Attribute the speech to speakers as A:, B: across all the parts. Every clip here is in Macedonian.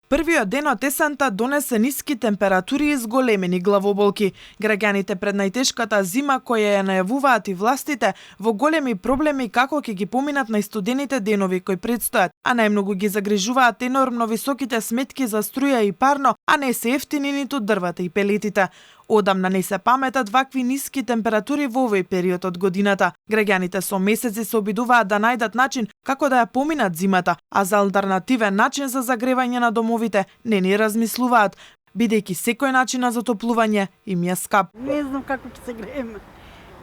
A: Првиот ден од есента донесе ниски температури и зголемени главоболки. Граѓаните пред најтешката зима која ја најавуваат и властите во големи проблеми како ќе ги поминат најстудените денови кои предстојат, а најмногу ги загрижуваат енормно високите сметки за струја и парно, а не се ефтини ниту дрвата и пелетите. Одамна не се паметат вакви ниски температури во овој период од годината. Граѓаните со месеци се обидуваат да најдат начин како да ја поминат зимата, а за алтернативен начин за загревање на домовите не ни размислуваат, бидејќи секој начин на затоплување им е скап.
B: Не знам како ќе се грееме.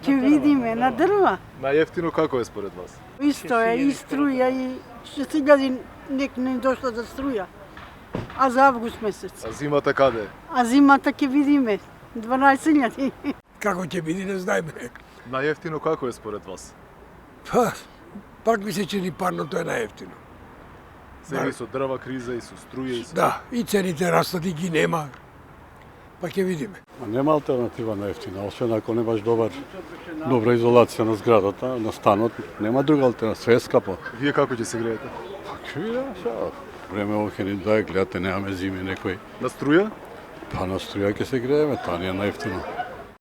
B: Ќе видиме на дрва.
C: Најефтино како е според вас?
B: Исто е, и струја, и што сега нек не дошла за струја. А за август месец.
C: А зимата каде?
B: А зимата ќе видиме. 12.000.
D: Како ќе биде, не знаеме.
C: Најефтино како е според вас?
D: Па, пак ми се чини парното е најефтино.
C: Сега и со дрва криза, и со струја, и со...
D: Да, и цените растат и ги нема. Па ќе видиме.
E: Нема алтернатива на ефтина, освен ако немаш добра изолација на зградата, на станот, нема друга алтернатива, све е скапо.
C: Вие како ќе се греете?
E: Па ќе видиме сега. Време ово ќе ни дае, гледате, немаме зими некој.
C: На струја?
E: Па на струја ќе се грееме, тоа не е најефтино.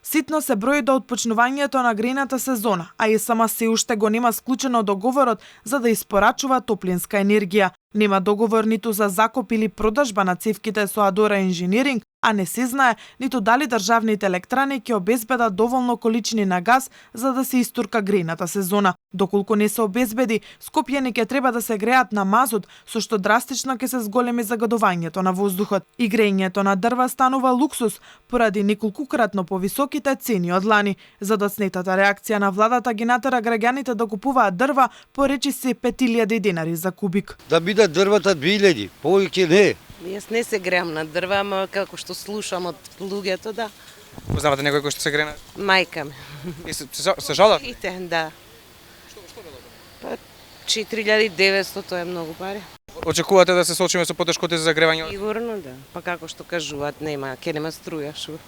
A: Ситно се брои до отпочнувањето на грејната сезона, а и сама се уште го нема склучено договорот за да испорачува топлинска енергија. Нема договор ниту за закуп или продажба на цевките со Адора Инженеринг, а не се знае ниту дали државните електрани ќе обезбедат доволно количини на газ за да се истурка грејната сезона. Доколку не се обезбеди, Скопјани ќе треба да се греат на мазут, со што драстично ќе се зголеми загадувањето на воздухот. И грејењето на дрва станува луксус поради неколкукратно повисоките цени од лани. Задоцнетата реакција на владата ги натера граѓаните да купуваат дрва по речиси 5000 денари за кубик.
F: Да бидат дрвата 2000, повеќе не.
G: Јас не се греам на дрва, ама како што слушам од луѓето, да.
H: Познавате некој кој што се грене?
G: Мајка ми.
H: И се жалат?
G: Ите, да. Па 4900, тоа е многу пари.
H: Очекувате да се соочиме со потешкоти за загревање?
G: Сигурно да. Па како што кажуваат, ќе нема струја, шо.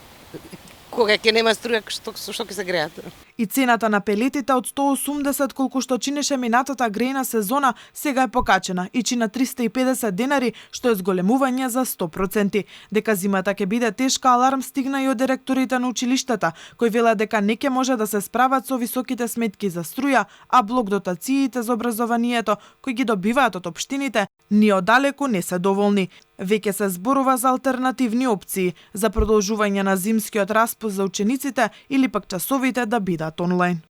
G: Кога ќе нема струја, што ќе се греат?
A: И цената на пелетите од 180 колку што чинеше минатата грејна сезона сега е покачена и чина 350 денари, што е зголемување за 100%. Дека зимата ќе биде тешка, аларм стигна и од директорите на училиштата, кои велат дека не ќе може да се справат со високите сметки за струја, а блок дотациите за образованието кои ги добиваат од општините ни оддалеку не се доволни. Веќе се зборува за алтернативни опции за продолжување на зимскиот распуст за учениците или пак часовите да бидат онлайн.